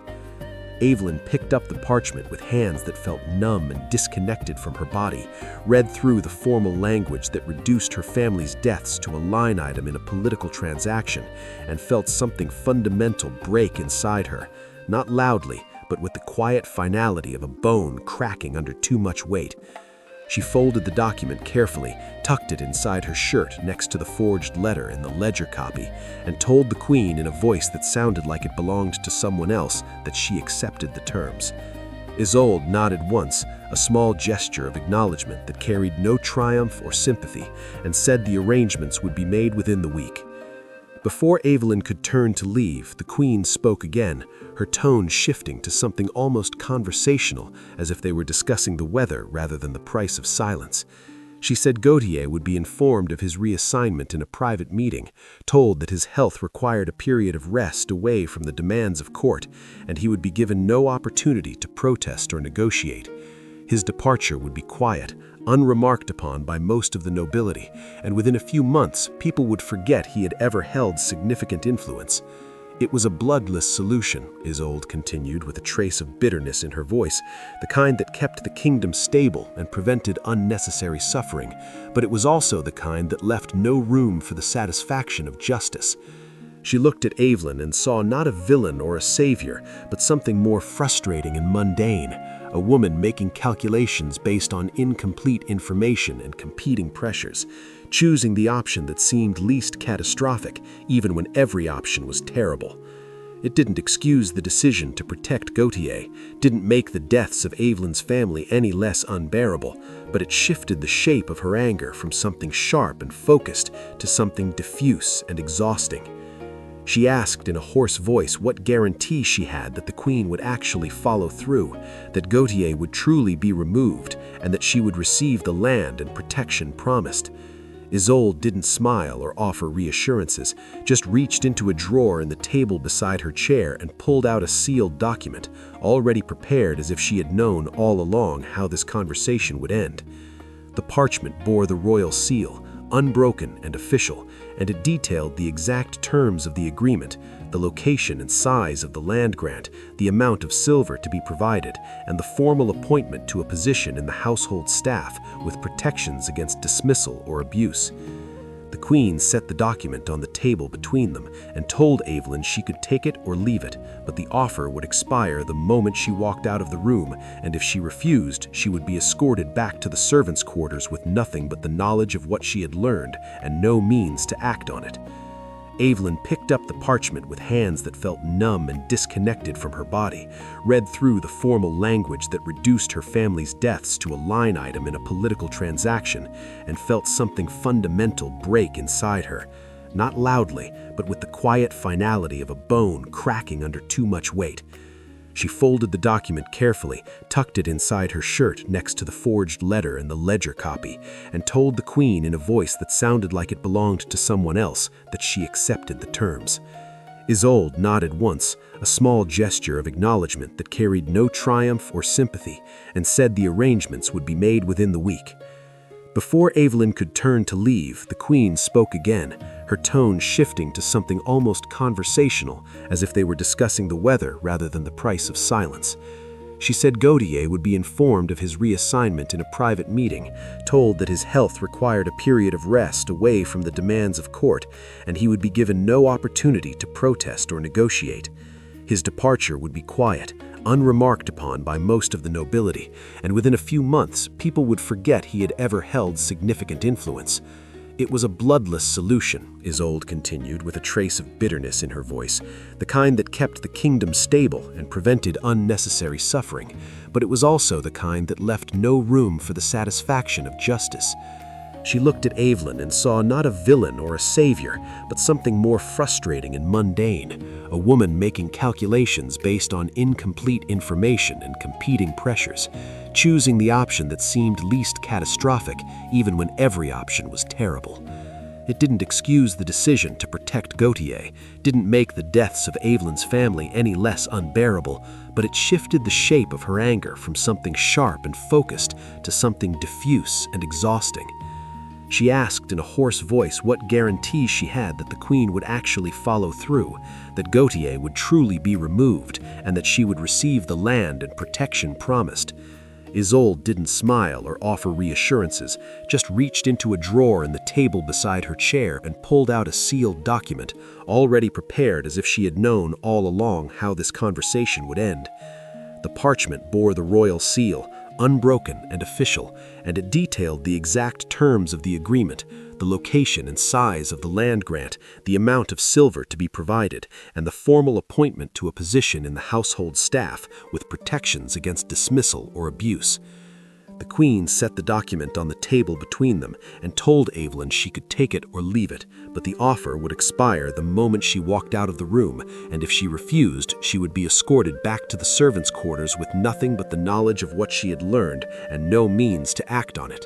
Aveline picked up the parchment with hands that felt numb and disconnected from her body, read through the formal language that reduced her family's deaths to a line item in a political transaction, and felt something fundamental break inside her, not loudly, but with the quiet finality of a bone cracking under too much weight. She folded the document carefully, tucked it inside her shirt next to the forged letter in the ledger copy, and told the Queen in a voice that sounded like it belonged to someone else that she accepted the terms. Isolde nodded once, a small gesture of acknowledgement that carried no triumph or sympathy, and said the arrangements would be made within the week. Before Evelyn could turn to leave, the Queen spoke again, her tone shifting to something almost conversational, as if they were discussing the weather rather than the price of silence. She said Gautier would be informed of his reassignment in a private meeting, told that his health required a period of rest away from the demands of court, and he would be given no opportunity to protest or negotiate. His departure would be quiet, unremarked upon by most of the nobility, and within a few months people would forget he had ever held significant influence. It was a bloodless solution, Isolde continued with a trace of bitterness in her voice, the kind that kept the kingdom stable and prevented unnecessary suffering, but it was also the kind that left no room for the satisfaction of justice. She looked at Evelyn and saw not a villain or a savior, but something more frustrating and mundane, a woman making calculations based on incomplete information and competing pressures, choosing the option that seemed least catastrophic, even when every option was terrible. It didn't excuse the decision to protect Gautier, didn't make the deaths of Evelyn's family any less unbearable, but it shifted the shape of her anger from something sharp and focused to something diffuse and exhausting. She asked in a hoarse voice what guarantee she had that the Queen would actually follow through, that Gautier would truly be removed, and that she would receive the land and protection promised. Isolde didn't smile or offer reassurances, just reached into a drawer in the table beside her chair and pulled out a sealed document, already prepared as if she had known all along how this conversation would end. The parchment bore the royal seal, unbroken and official, and it detailed the exact terms of the agreement, the location and size of the land grant, the amount of silver to be provided, and the formal appointment to a position in the household staff with protections against dismissal or abuse. The Queen set the document on the table between them and told Evelyn she could take it or leave it, but the offer would expire the moment she walked out of the room, and if she refused, she would be escorted back to the servants' quarters with nothing but the knowledge of what she had learned and no means to act on it. Evelyn picked up the parchment with hands that felt numb and disconnected from her body, read through the formal language that reduced her family's deaths to a line item in a political transaction, and felt something fundamental break inside her, not loudly, but with the quiet finality of a bone cracking under too much weight. She folded the document carefully, tucked it inside her shirt next to the forged letter in the ledger copy, and told the Queen in a voice that sounded like it belonged to someone else that she accepted the terms. Isolde nodded once, a small gesture of acknowledgement that carried no triumph or sympathy, and said the arrangements would be made within the week. Before Evelyn could turn to leave, the Queen spoke again, her tone shifting to something almost conversational, as if they were discussing the weather rather than the price of silence. She said Gautier would be informed of his reassignment in a private meeting, told that his health required a period of rest away from the demands of court, and he would be given no opportunity to protest or negotiate. His departure would be quiet, unremarked upon by most of the nobility, and within a few months people would forget he had ever held significant influence. It was a bloodless solution, Isolde continued with a trace of bitterness in her voice, the kind that kept the kingdom stable and prevented unnecessary suffering, but it was also the kind that left no room for the satisfaction of justice. She looked at Evelyn and saw not a villain or a savior, but something more frustrating and mundane, a woman making calculations based on incomplete information and competing pressures, choosing the option that seemed least catastrophic even when every option was terrible. It didn't excuse the decision to protect Gautier, didn't make the deaths of Evelyn's family any less unbearable, but it shifted the shape of her anger from something sharp and focused to something diffuse and exhausting. She asked in a hoarse voice what guarantee she had that the Queen would actually follow through, that Gautier would truly be removed, and that she would receive the land and protection promised. Isolde didn't smile or offer reassurances, just reached into a drawer in the table beside her chair and pulled out a sealed document, already prepared as if she had known all along how this conversation would end. The parchment bore the royal seal, unbroken and official, and it detailed the exact terms of the agreement, the location and size of the land grant, the amount of silver to be provided, and the formal appointment to a position in the household staff with protections against dismissal or abuse. The Queen set the document on the table between them and told Evelyn she could take it or leave it, but the offer would expire the moment she walked out of the room, and if she refused, she would be escorted back to the servants' quarters with nothing but the knowledge of what she had learned and no means to act on it.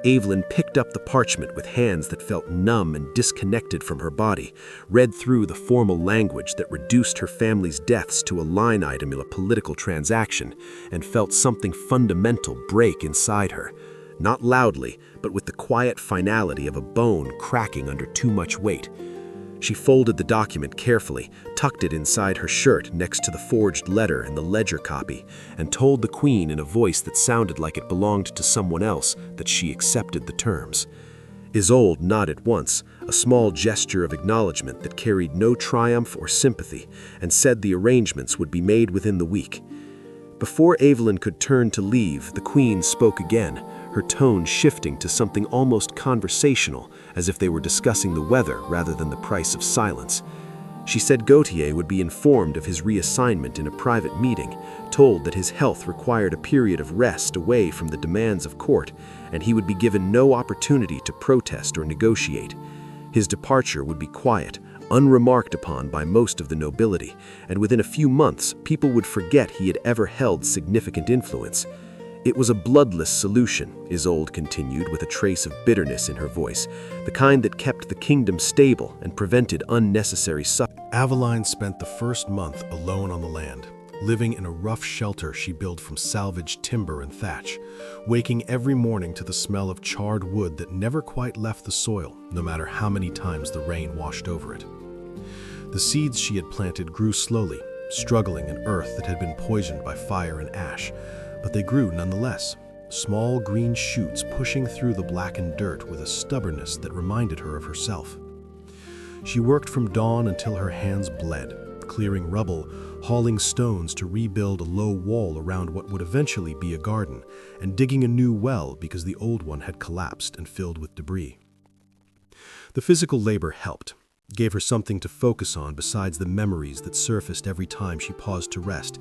Evelyn picked up the parchment with hands that felt numb and disconnected from her body, read through the formal language that reduced her family's deaths to a line item in a political transaction, and felt something fundamental break inside her, not loudly, but with the quiet finality of a bone cracking under too much weight. She folded the document carefully, tucked it inside her shirt next to the forged letter and the ledger copy, and told the Queen in a voice that sounded like it belonged to someone else that she accepted the terms. Isolde nodded once, a small gesture of acknowledgement that carried no triumph or sympathy, and said the arrangements would be made within the week. Before Evelyn could turn to leave, the Queen spoke again, her tone shifting to something almost conversational, as if they were discussing the weather rather than the price of silence. She said Gautier would be informed of his reassignment in a private meeting, told that his health required a period of rest away from the demands of court, and he would be given no opportunity to protest or negotiate. His departure would be quiet, unremarked upon by most of the nobility, and within a few months people would forget he had ever held significant influence. It was a bloodless solution, Isolde continued with a trace of bitterness in her voice, the kind that kept the kingdom stable and prevented unnecessary suffering. Aveline spent the first month alone on the land, living in a rough shelter she built from salvaged timber and thatch, waking every morning to the smell of charred wood that never quite left the soil, no matter how many times the rain washed over it. The seeds she had planted grew slowly, struggling in earth that had been poisoned by fire and ash, but they grew nonetheless, small green shoots pushing through the blackened dirt with a stubbornness that reminded her of herself. She worked from dawn until her hands bled, clearing rubble, hauling stones to rebuild a low wall around what would eventually be a garden, and digging a new well because the old one had collapsed and filled with debris. The physical labor helped, gave her something to focus on besides the memories that surfaced every time she paused to rest,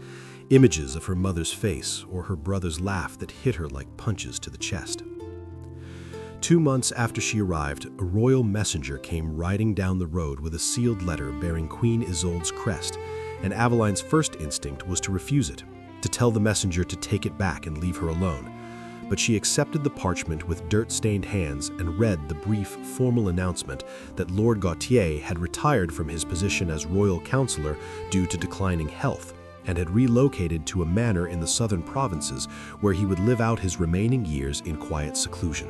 images of her mother's face or her brother's laugh that hit her like punches to the chest. 2 months after she arrived, a royal messenger came riding down the road with a sealed letter bearing Queen Isolde's crest, and Aveline's first instinct was to refuse it, to tell the messenger to take it back and leave her alone. But she accepted the parchment with dirt-stained hands and read the brief, formal announcement that Lord Gautier had retired from his position as royal counselor due to declining health, and had relocated to a manor in the southern provinces where he would live out his remaining years in quiet seclusion.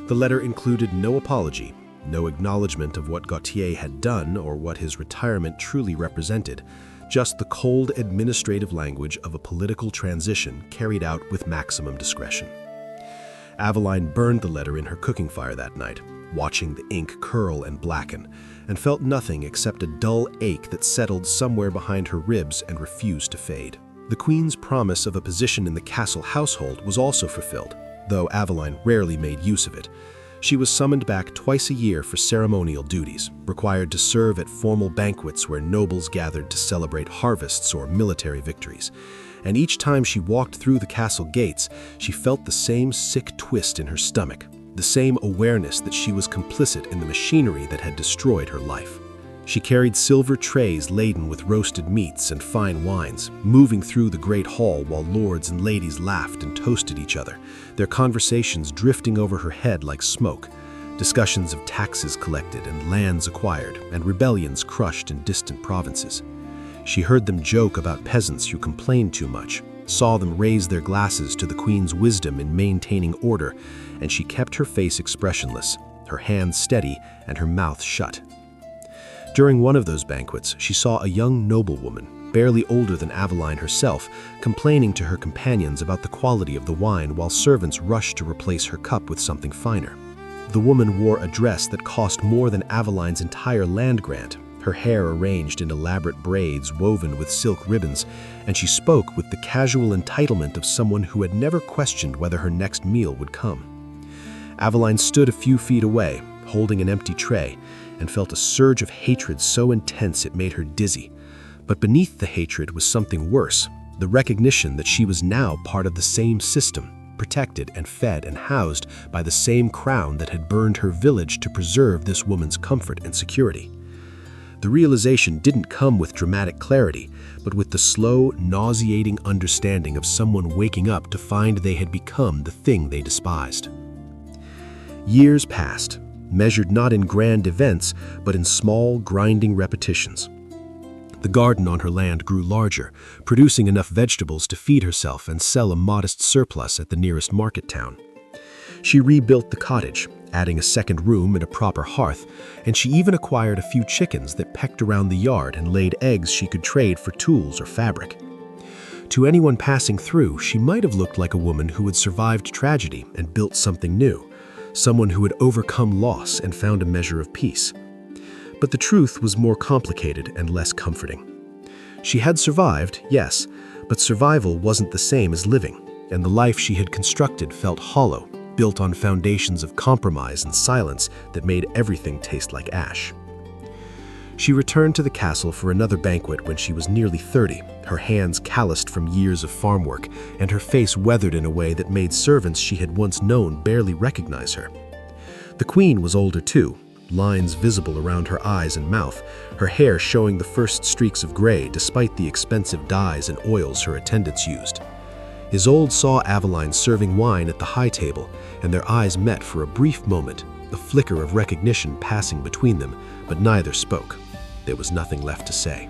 The letter included no apology, no acknowledgement of what Gautier had done or what his retirement truly represented, just the cold administrative language of a political transition carried out with maximum discretion. Aveline burned the letter in her cooking fire that night, watching the ink curl and blacken, and felt nothing except a dull ache that settled somewhere behind her ribs and refused to fade. The Queen's promise of a position in the castle household was also fulfilled, though Aveline rarely made use of it. She was summoned back twice a year for ceremonial duties, required to serve at formal banquets where nobles gathered to celebrate harvests or military victories. And each time she walked through the castle gates, she felt the same sick twist in her stomach, the same awareness that she was complicit in the machinery that had destroyed her life. She carried silver trays laden with roasted meats and fine wines, moving through the great hall while lords and ladies laughed and toasted each other, their conversations drifting over her head like smoke, discussions of taxes collected and lands acquired and rebellions crushed in distant provinces. She heard them joke about peasants who complained too much, saw them raise their glasses to the Queen's wisdom in maintaining order, and she kept her face expressionless, her hands steady and her mouth shut. During one of those banquets, she saw a young noblewoman, barely older than Aveline herself, complaining to her companions about the quality of the wine while servants rushed to replace her cup with something finer. The woman wore a dress that cost more than Aveline's entire land grant, her hair arranged in elaborate braids woven with silk ribbons, and she spoke with the casual entitlement of someone who had never questioned whether her next meal would come. Aveline stood a few feet away, holding an empty tray, and felt a surge of hatred so intense it made her dizzy. But beneath the hatred was something worse, the recognition that she was now part of the same system, protected and fed and housed by the same crown that had burned her village to preserve this woman's comfort and security. The realization didn't come with dramatic clarity, but with the slow, nauseating understanding of someone waking up to find they had become the thing they despised. Years passed, measured not in grand events, but in small, grinding repetitions. The garden on her land grew larger, producing enough vegetables to feed herself and sell a modest surplus at the nearest market town. She rebuilt the cottage, adding a second room and a proper hearth, and she even acquired a few chickens that pecked around the yard and laid eggs she could trade for tools or fabric. To anyone passing through, she might have looked like a woman who had survived tragedy and built something new, someone who had overcome loss and found a measure of peace. But the truth was more complicated and less comforting. She had survived, yes, but survival wasn't the same as living, and the life she had constructed felt hollow, built on foundations of compromise and silence that made everything taste like ash. She returned to the castle for another banquet when she was nearly 30, her hands calloused from years of farm work, and her face weathered in a way that made servants she had once known barely recognize her. The queen was older too, lines visible around her eyes and mouth, her hair showing the first streaks of gray despite the expensive dyes and oils her attendants used. Isolde saw Aveline serving wine at the high table, and their eyes met for a brief moment, a flicker of recognition passing between them, but neither spoke. There was nothing left to say.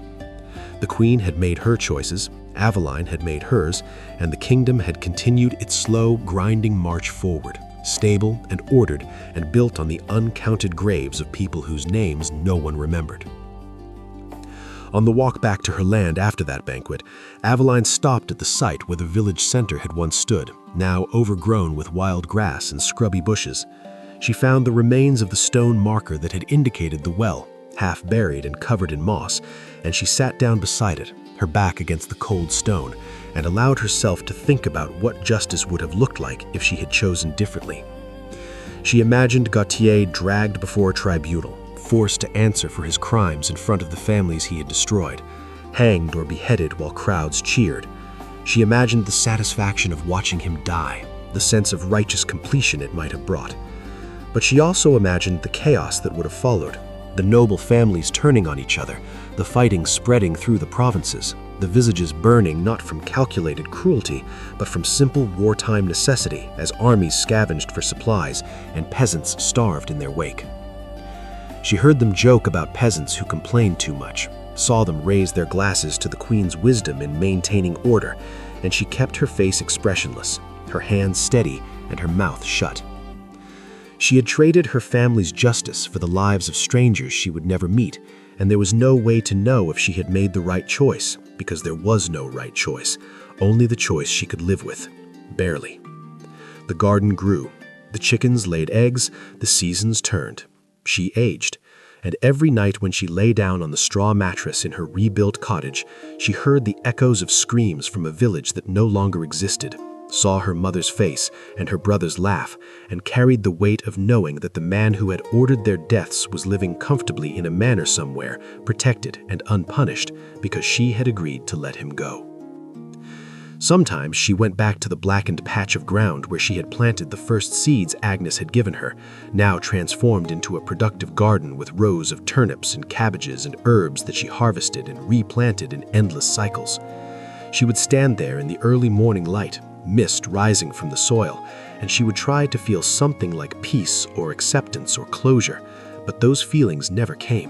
The queen had made her choices, Aveline had made hers, and the kingdom had continued its slow, grinding march forward, stable and ordered and built on the uncounted graves of people whose names no one remembered. On the walk back to her land after that banquet, Aveline stopped at the site where the village center had once stood, now overgrown with wild grass and scrubby bushes. She found the remains of the stone marker that had indicated the well, half buried and covered in moss, and she sat down beside it, her back against the cold stone, and allowed herself to think about what justice would have looked like if she had chosen differently. She imagined Gautier dragged before a tribunal, forced to answer for his crimes in front of the families he had destroyed, hanged or beheaded while crowds cheered. She imagined the satisfaction of watching him die, the sense of righteous completion it might have brought. But she also imagined the chaos that would have followed, the noble families turning on each other, the fighting spreading through the provinces, the visages burning not from calculated cruelty, but from simple wartime necessity as armies scavenged for supplies and peasants starved in their wake. She heard them joke about peasants who complained too much, saw them raise their glasses to the queen's wisdom in maintaining order, and she kept her face expressionless, her hands steady and her mouth shut. She had traded her family's justice for the lives of strangers she would never meet, and there was no way to know if she had made the right choice, because there was no right choice, only the choice she could live with, barely. The garden grew, the chickens laid eggs, the seasons turned. She aged, and every night when she lay down on the straw mattress in her rebuilt cottage, she heard the echoes of screams from a village that no longer existed, saw her mother's face and her brother's laugh, and carried the weight of knowing that the man who had ordered their deaths was living comfortably in a manor somewhere, protected and unpunished, because she had agreed to let him go. Sometimes she went back to the blackened patch of ground where she had planted the first seeds Agnes had given her, now transformed into a productive garden with rows of turnips and cabbages and herbs that she harvested and replanted in endless cycles. She would stand there in the early morning light, mist rising from the soil, and she would try to feel something like peace or acceptance or closure, but those feelings never came.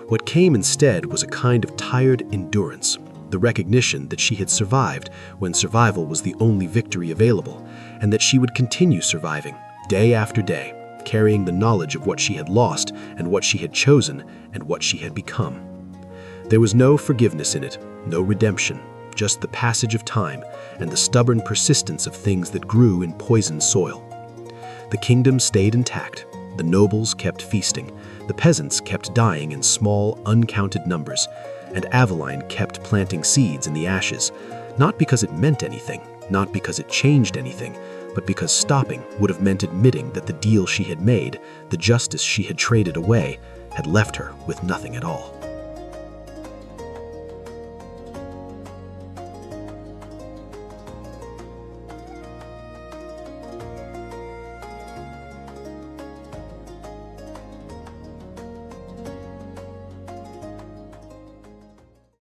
What came instead was a kind of tired endurance, the recognition that she had survived when survival was the only victory available, and that she would continue surviving, day after day, carrying the knowledge of what she had lost and what she had chosen and what she had become. There was no forgiveness in it, no redemption, just the passage of time and the stubborn persistence of things that grew in poisoned soil. The kingdom stayed intact, The nobles kept feasting, the peasants kept dying in small, uncounted numbers, and Aveline kept planting seeds in the ashes, not because it meant anything, not because it changed anything, but because stopping would have meant admitting that the deal she had made, the justice she had traded away, had left her with nothing at all.